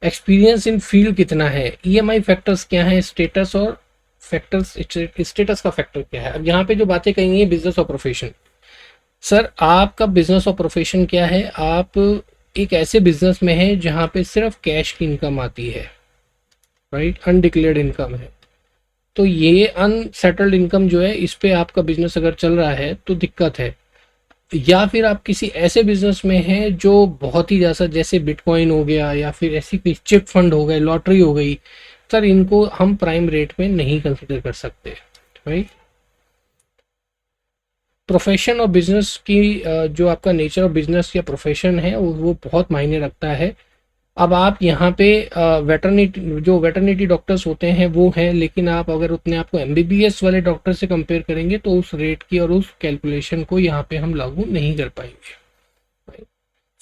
एक्सपीरियंस इन फील्ड कितना है, ईएमआई फैक्टर्स क्या है, स्टेटस और फैक्टर्स, स्टेटस का फैक्टर क्या है। अब यहाँ पे जो बातें कहेंगे बिजनेस और प्रोफेशन। सर आपका बिजनेस और प्रोफेशन क्या है, आप एक ऐसे बिजनेस में है जहां पे सिर्फ कैश की इनकम आती है, राइट? अनडिक्लेयर्ड इनकम है, तो ये अनसेटल्ड इनकम जो है, इस पे आपका बिजनेस अगर चल रहा है तो दिक्कत है। या फिर आप किसी ऐसे बिजनेस में हैं जो बहुत ही ज़्यादा, जैसे बिटकॉइन हो गया या फिर ऐसी कोई चिट फंड हो गए, लॉटरी हो गई, सर इनको हम प्राइम रेट में नहीं कंसिडर कर सकते, राइट। प्रोफेशन और बिजनेस की जो आपका नेचर ऑफ बिजनेस या प्रोफेशन है वो बहुत मायने रखता है। अब आप यहाँ पे वेटरनिटी डॉक्टर्स होते हैं वो हैं, लेकिन आप अगर उतने आपको एमबीबीएस वाले डॉक्टर से कंपेयर करेंगे तो उस रेट की और उस कैलकुलेशन को यहाँ पे हम लागू नहीं कर पाएंगे।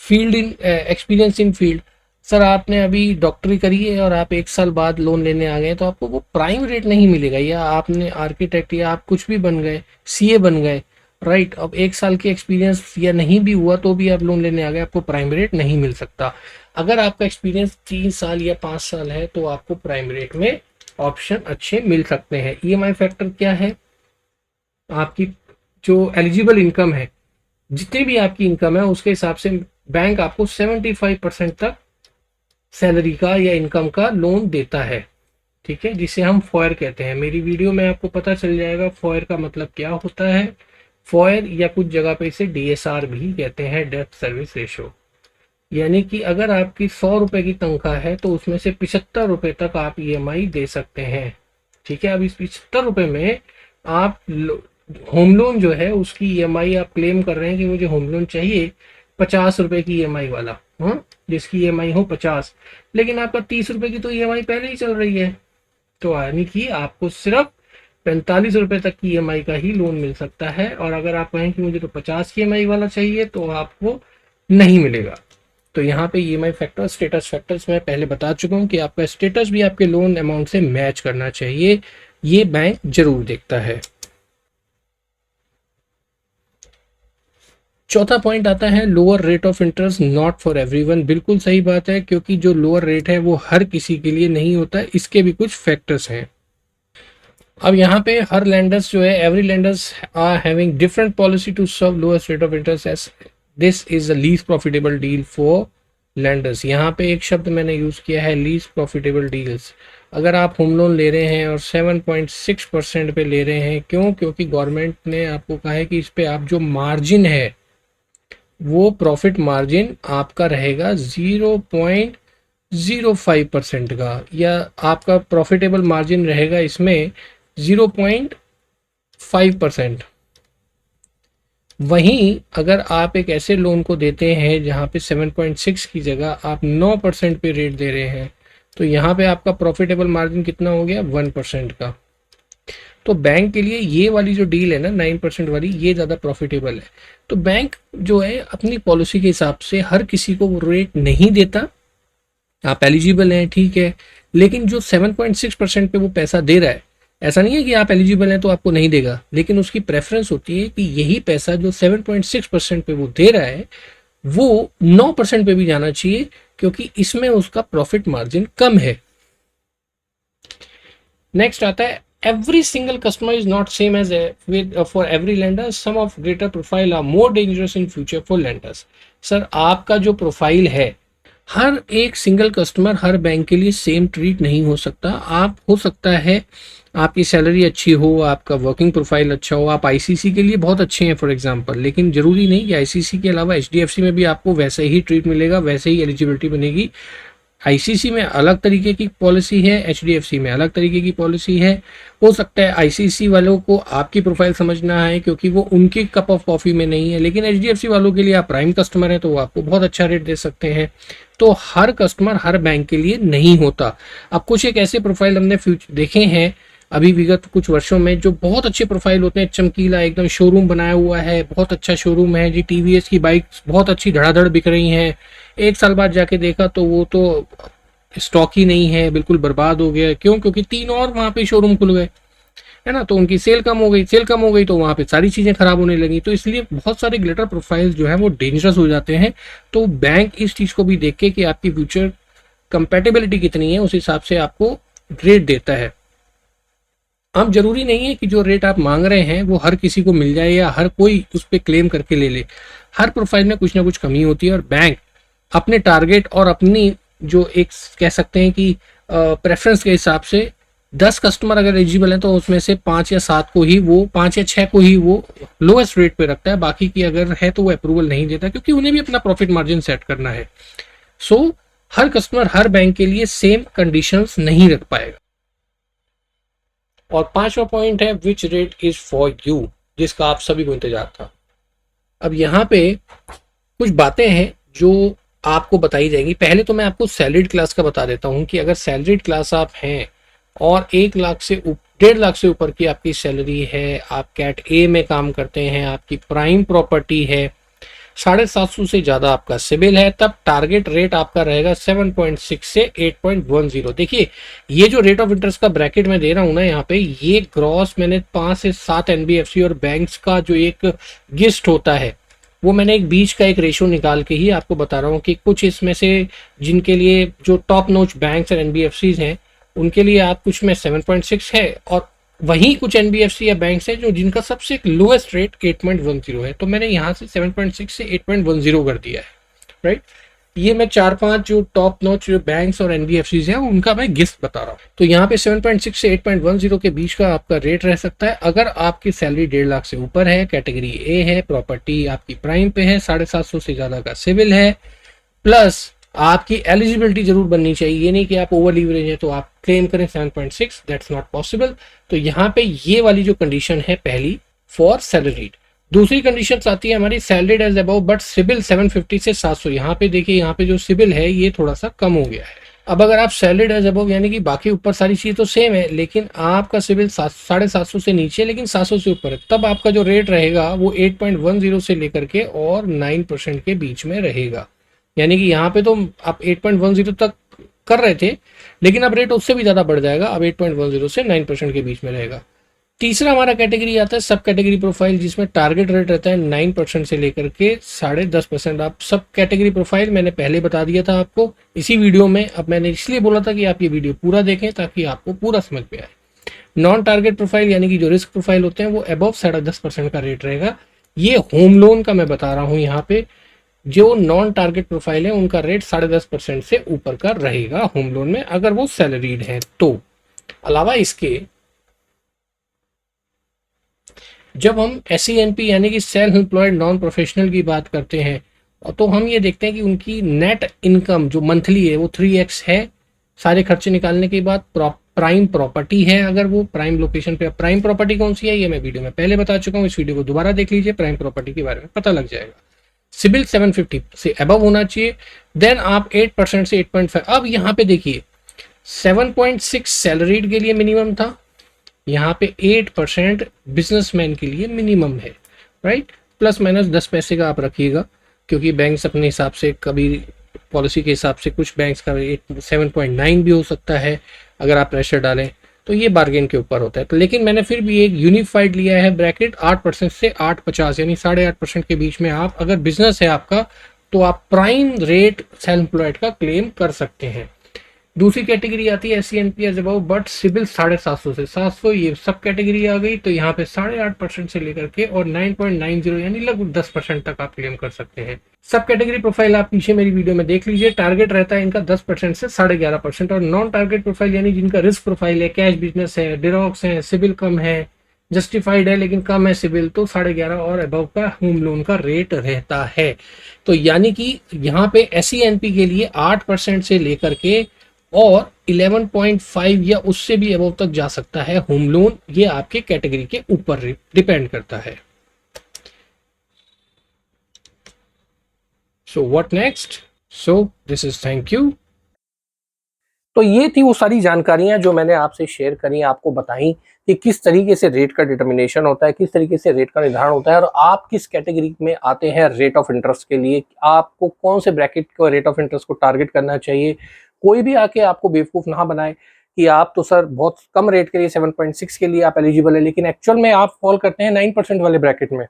Field in experience in field, sir आपने अभी डॉक्टरी करी है और आप 1 साल बाद लोन लेने आ गए तो आपको वो प्राइम रेट नहीं मिलेगा। या आपने आर्किटेक्ट या आप कुछ भी बन गए, सीए बन गए, राइट, अब 1 साल की एक्सपीरियंस या नहीं भी हुआ तो भी आप लोन लेने आ गए, आपको प्राइम रेट नहीं मिल सकता। अगर आपका एक्सपीरियंस 3 साल या 5 साल है तो आपको प्राइम रेट में ऑप्शन अच्छे मिल सकते हैं। ईएमआई फैक्टर क्या है, आपकी जो एलिजिबल इनकम है, जितनी भी आपकी इनकम है उसके हिसाब से बैंक आपको 75% तक सैलरी का या इनकम का लोन देता है, ठीक है, जिसे हम फॉयर कहते हैं। मेरी वीडियो में आपको पता चल जाएगा फॉयर का मतलब क्या होता है। फॉयर या कुछ जगह पे इसे डीएसआर भी कहते हैं, डेट सर्विस रेशो। यानी कि अगर आपकी 100 रुपए की तनख्वाह है तो उसमें से 75 रुपए तक आप ईएमआई दे सकते हैं, ठीक है। अब इस 75 रुपए में आप होम लोन जो है उसकी ईएमआई आप क्लेम कर रहे हैं कि मुझे होम लोन चाहिए 50 रुपए की ईएमआई वाला, जिसकी ईएमआई हो 50, लेकिन आपका 30 रुपए की तो ईएमआई पहले ही चल रही है, तो यानी कि आपको सिर्फ 45 रुपए तक की ईएमआई का ही लोन मिल सकता है। और अगर आप कहें कि मुझे तो 50 की ईएमआई वाला चाहिए तो आपको नहीं मिलेगा। तो यहाँ पे ईएमआई फैक्टर, स्टेटस फैक्टर्स मैं पहले बता चुका हूँ कि आपका स्टेटस भी आपके लोन अमाउंट से मैच करना चाहिए, ये बैंक जरूर देखता है। चौथा पॉइंट आता है lower rate of interest not for everyone. बिल्कुल सही बात है, क्योंकि जो लोअर रेट है वो हर किसी के लिए नहीं होता है, इसके भी कुछ फैक्टर्स हैं। अब यहाँ पे हर लैंडर्स जो है, every lenders are having different policy to serve lowest rate of interest as this is the least profitable deal for lenders. यहाँ पे एक शब्द मैंने यूज किया है, लीस्ट प्रॉफिटेबल डील्स। अगर आप होम लोन ले रहे हैं और 7.6% पे ले रहे हैं, क्यों? क्योंकि गवर्नमेंट ने आपको कहा है कि इस पे आप जो मार्जिन है वो प्रॉफिट मार्जिन आपका रहेगा 0.05% का, या आपका प्रॉफिटेबल मार्जिन रहेगा इसमें 0.5%। वहीं अगर आप एक ऐसे लोन को देते हैं जहां पे 7.6 की जगह आप 9% पे रेट दे रहे हैं, तो यहाँ पे आपका प्रॉफिटेबल मार्जिन कितना हो गया? 1% का। तो बैंक के लिए ये वाली जो डील है ना 9% वाली, ये ज़्यादा प्रॉफिटेबल है। तो बैंक जो है अपनी पॉलिसी के हिसाब से हर किसी को वो रेट नहीं देता। आप एलिजिबल हैं, ठीक है, लेकिन जो 7.6% पे वो पैसा दे रहा है, ऐसा नहीं है कि आप एलिजिबल हैं तो आपको नहीं देगा, लेकिन उसकी प्रेफरेंस होती है कि यही पैसा जो 7.6% पे वो दे रहा है वो 9% पे भी जाना चाहिए, क्योंकि इसमें उसका प्रॉफिट मार्जिन कम है। नेक्स्ट आता है every single customer is not same as for every lender. Some of greater profile are more dangerous in future for lenders. Sir आपका जो प्रोफाइल है, हर एक सिंगल कस्टमर हर बैंक के लिए सेम ट्रीट नहीं हो सकता। आप हो सकता है आपकी सैलरी अच्छी हो, आपका वर्किंग प्रोफाइल अच्छा हो, आप आईसीसी के लिए बहुत अच्छे हैं फॉर एग्जांपल, लेकिन जरूरी नहीं कि आईसीसी के अलावा एचडीएफसी में भी आपको वैसे ही ट्रीट मिलेगा, वैसे ही एलिजिबिलिटी बनेगी। आईसीसी में अलग तरीके की पॉलिसी है, एचडीएफसी में अलग तरीके की पॉलिसी है। हो सकता है आईसीसी वालों को आपकी प्रोफाइल समझना है क्योंकि वो उनके कप ऑफ कॉफ़ी में नहीं है, लेकिन एचडीएफसी वालों के लिए आप प्राइम कस्टमर हैं तो वो आपको बहुत अच्छा रेट दे सकते हैं। तो हर कस्टमर हर बैंक के लिए नहीं होता। अब कुछ एक ऐसे प्रोफाइल हमने देखे हैं अभी विगत कुछ वर्षों में जो बहुत अच्छे प्रोफाइल होते हैं, चमकीला एकदम शोरूम बनाया हुआ है, बहुत अच्छा शोरूम है जी, टीवीएस की बाइक बहुत अच्छी धड़ाधड़ बिक रही हैं। 1 साल बाद जाके देखा तो वो तो स्टॉक ही नहीं है, बिल्कुल बर्बाद हो गया। क्यों? क्योंकि 3 और वहाँ पे शोरूम खुल गए, है ना, तो उनकी सेल कम हो गई तो वहाँ पे सारी चीज़ें खराब होने लगी। तो इसलिए बहुत सारे ग्लिटर प्रोफाइल्स जो है वो डेंजरस हो जाते हैं। तो बैंक इस चीज़ को भी देख के कि आपकी फ्यूचर कंपेटेबिलिटी कितनी है उस हिसाब से आपको रेट देता है। अब जरूरी नहीं है कि जो रेट आप मांग रहे हैं वो हर किसी को मिल जाए या हर कोई उस पर क्लेम करके ले ले। हर प्रोफाइल में कुछ ना कुछ कमी होती है और बैंक अपने टारगेट और अपनी जो एक कह सकते हैं कि प्रेफरेंस के हिसाब से 10 कस्टमर अगर एलिजिबल है तो उसमें से 5 या 7 को ही वो 5 या 6 को ही वो लोएस्ट रेट पे रखता है, बाकी की अगर है तो वो अप्रूवल नहीं देता, क्योंकि उन्हें भी अपना प्रॉफिट मार्जिन सेट करना है। सो हर कस्टमर हर बैंक के लिए सेम कंडीशंस नहीं रख पाएगा। और 5वां पॉइंट है which rate is for you, जिसका आप सभी को इंतजार था। अब यहाँ पे कुछ बातें हैं जो आपको बताई जाएंगी। पहले तो मैं आपको सैलरीड क्लास का बता देता हूँ कि अगर सैलरीड क्लास आप हैं और 1,00,000 से 1.5 लाख से ऊपर की आपकी सैलरी है, आप कैट ए में काम करते हैं, आपकी प्राइम प्रॉपर्टी है, 750 से ज़्यादा आपका सिबिल है, तब टारगेट रेट आपका रहेगा 7.6 से 8.10। देखिए ये जो रेट ऑफ इंटरेस्ट का ब्रैकेट मैं दे रहा हूँ ना यहाँ पे, ये ग्रॉस मैंने 5 से 7 एनबीएफसी और बैंक्स का जो एक गिस्ट होता है वो मैंने एक बीच का एक रेशो निकाल के ही आपको बता रहा हूँ कि कुछ इसमें से जिनके लिए जो टॉप नोच बैंक्स और एनबीएफसीज हैं उनके लिए आप कुछ में 7.6 है, और वहीं कुछ एनबीएफसी या बैंक्स हैं जो जिनका सबसे लोएस्ट रेट 8.10 है। तो मैंने यहाँ से 7.6 से 8.10 कर दिया है, राइट। ये मैं 4-5 जो टॉप नॉच जो बैंक्स और एनबीएफसीज हैं उनका मैं गिस्ट बता रहा हूँ। तो यहाँ पे 7.6 से 8.10 के बीच का आपका रेट रह सकता है अगर आपकी सैलरी 1.5 लाख से ऊपर है, कैटेगरी ए है, प्रॉपर्टी आपकी प्राइम पे है, 750 से ज्यादा का सिविल है, प्लस आपकी एलिजिबिलिटी जरूर बननी चाहिए। ये नहीं कि आप ओवर लीवरेज है तो आप क्लेम करें 7.6, दैट्स नॉट पॉसिबल। तो यहाँ पे ये वाली जो कंडीशन है पहली फॉर सैलरीड। दूसरी कंडीशन आती है हमारी salaried age above but CIBIL 750 से 700। यहाँ पे देखिए यहाँ पे जो सिबिल है ये थोड़ा सा कम हो गया है। अब अगर आप सैलरीड एज अबव यानी कि बाकी ऊपर सारी चीज तो सेम है लेकिन आपका सिबिल 750 से नीचे लेकिन 700 से ऊपर है, तब आपका जो रेट रहेगा वो 8.10 से लेकर के और 9% के बीच में रहेगा। यानी कि यहाँ पे तो आप 8.10 तक कर रहे थे लेकिन अब रेट उससे भी ज्यादा बढ़ जाएगा, अब 8.10 से 9% के बीच में रहेगा। तीसरा हमारा कैटेगरी आता है सब कैटेगरी प्रोफाइल, जिसमें टारगेट रेट रहता है 9% से लेकर के 10.5%। आप सब कैटेगरी प्रोफाइल मैंने पहले बता दिया था आपको इसी वीडियो में। अब मैंने इसलिए बोला था कि आप ये वीडियो पूरा देखें ताकि आपको पूरा समझ में आए। नॉन टारगेट प्रोफाइल यानी कि जो रिस्क प्रोफाइल होते हैं वो अबव 10.5% का रेट रहेगा। ये होम लोन का मैं बता रहा हूँ। यहाँ पे जो नॉन टारगेट प्रोफाइल है उनका रेट 10.5% से ऊपर का रहेगा होम लोन में, अगर वो सैलरीड है तो। अलावा इसके जब हम SENP यानी कि सेल्फ एम्प्लॉयड नॉन प्रोफेशनल की बात करते हैं तो हम ये देखते हैं कि उनकी नेट इनकम जो मंथली है वो 3x है सारे खर्चे निकालने के बाद। प्राइम प्रॉपर्टी है अगर वो प्राइम लोकेशन पे। प्राइम प्रॉपर्टी कौन सी है ये मैं वीडियो में पहले बता चुका हूँ, इस वीडियो को दोबारा देख लीजिए, प्राइम प्रॉपर्टी के बारे में पता लग जाएगा। सिबिल 750 से अबव होना चाहिए। देन आप 8% से 8.5। अब यहाँ पे देखिए 7.6 सैलरीड के लिए मिनिमम था, यहाँ पे 8% बिजनेसमैन के लिए मिनिमम है, राइट। प्लस माइनस 10 पैसे का आप रखिएगा क्योंकि बैंक्स अपने हिसाब से कभी पॉलिसी के हिसाब से कुछ बैंक्स का 7.9 भी हो सकता है अगर आप प्रेशर डालें, तो ये बार्गेन के ऊपर होता है। तो लेकिन मैंने फिर भी एक यूनिफाइड लिया है ब्रैकेट 8% से 8.50 यानी 8.5% के बीच में। आप अगर बिजनेस है आपका तो आप प्राइम रेट सेल्फ एम्प्लॉयड का क्लेम कर सकते हैं। दूसरी कैटेगरी आती है SENP age above but CIBIL 750 से 700, ये सब कैटेगरी आ गई। तो यहाँ पे 8.5% से लेकर के और 9.90 यानी लगभग 10% तक आप क्लेम कर सकते हैं। सब कैटेगरी प्रोफाइल आप पीछे मेरी वीडियो में देख लीजिए। टारगेट रहता है इनका 10% से 11.5%। और नॉन टारगेट प्रोफाइल यानी जिनका रिस्क प्रोफाइल है, कैश बिजनेस है, डिरॉक्स है, सिबिल कम है, जस्टिफाइड है लेकिन कम है सिबिल, तो 11.5 और अबव का होम लोन का रेट रहता है। तो यानी कि यहाँ पे SENP के लिए 8% से लेकर के और 11.5 या उससे भी अबव तक जा सकता है होम लोन। ये आपके कैटेगरी के ऊपर डिपेंड करता है। So what next? So this is thank you. तो ये थी वो सारी जानकारियां जो मैंने आपसे शेयर करी, आपको बताई कि किस तरीके से रेट का डिटर्मिनेशन होता है, किस तरीके से रेट का निर्धारण होता है और आप किस कैटेगरी में आते हैं रेट ऑफ इंटरेस्ट के लिए, आपको कौन से ब्रैकेट को रेट ऑफ इंटरेस्ट को टारगेट करना चाहिए। कोई भी आके आपको बेवकूफ़ ना बनाए कि आप तो सर बहुत कम रेट के लिए 7.6 के लिए आप एलिजिबल है, लेकिन एक्चुअल में आप फॉल करते हैं 9% वाले ब्रैकेट में,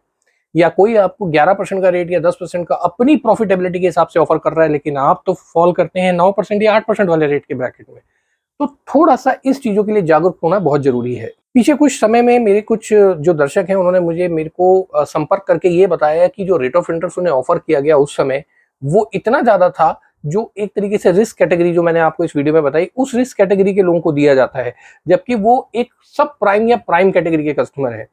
या कोई आपको 11% का रेट या 10% का अपनी प्रॉफिटेबिलिटी के हिसाब से ऑफर कर रहा है लेकिन आप तो फॉल करते हैं 9% या 8% वाले रेट के ब्रैकेट में। तो थोड़ा सा इस चीजों के लिए जागरूक होना बहुत जरूरी है। पीछे कुछ समय में मेरे कुछ जो दर्शक हैं उन्होंने मेरे को संपर्क करके ये बताया कि जो रेट ऑफ इंटरेस्ट उन्हें ऑफर किया गया उस समय वो इतना ज्यादा था जो एक तरीके से रिस्क कैटेगरी जो मैंने आपको इस वीडियो में बताई, उस रिस्क कैटेगरी के लोगों को दिया जाता है, जबकि वो एक सब प्राइम या प्राइम कैटेगरी के कस्टमर है।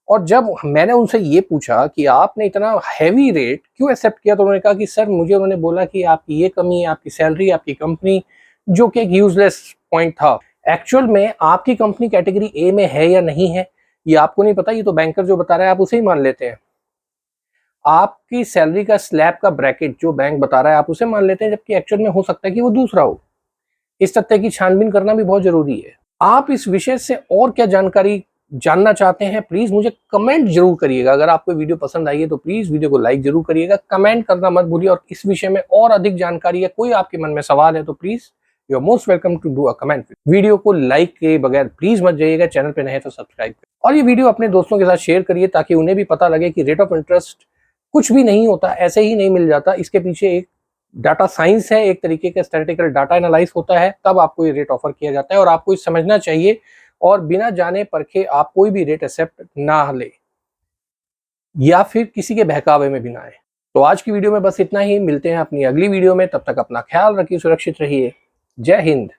और जब मैंने उनसे ये पूछा कि आपने इतना हैवी रेट क्यों एक्सेप्ट किया, तो उन्होंने कहा कि सर मुझे उन्होंने बोला कि आपकी ये कमी है, आपकी सैलरी, आपकी कंपनी, जो कि एक यूजलेस पॉइंट था। एक्चुअल में आपकी कंपनी कैटेगरी ए में है या नहीं है ये आपको नहीं पता, ये तो बैंकर जो बता रहा है आप उसे ही मान लेते हैं। आपकी सैलरी का स्लैब का ब्रैकेट जो बैंक बता रहा है आप उसे मान लेते हैं, जबकि एक्चुअल में हो सकता है कि वो दूसरा हो। इस तथ्य की छानबीन करना भी बहुत जरूरी है। आप इस विषय से और क्या जानकारी जानना चाहते हैं, प्लीज मुझे कमेंट जरूर करिएगा। अगर आपको वीडियो पसंद आई है तो प्लीज वीडियो को लाइक जरूर करिएगा, कमेंट करना मत भूलिए। और इस विषय में और अधिक जानकारी या कोई आपके मन में सवाल है तो please you are most welcome to do a comment. Video को लाइक के बगैर प्लीज मत जाइएगा, चैनल पे नए हैं तो सब्सक्राइब करें और ये वीडियो अपने दोस्तों के साथ शेयर करिए, ताकि उन्हें भी पता लगे कि रेट ऑफ इंटरेस्ट कुछ भी नहीं होता, ऐसे ही नहीं मिल जाता। इसके पीछे एक डाटा साइंस है, एक तरीके का स्टैटिस्टिकल डाटा एनालाइज होता है, तब आपको ये रेट ऑफर किया जाता है। और आपको ये समझना चाहिए और बिना जाने परखे आप कोई भी रेट एक्सेप्ट ना ले या फिर किसी के बहकावे में भी ना आए। तो आज की वीडियो में बस इतना ही, मिलते हैं अपनी अगली वीडियो में, तब तक अपना ख्याल रखिए, सुरक्षित रहिए। जय हिंद।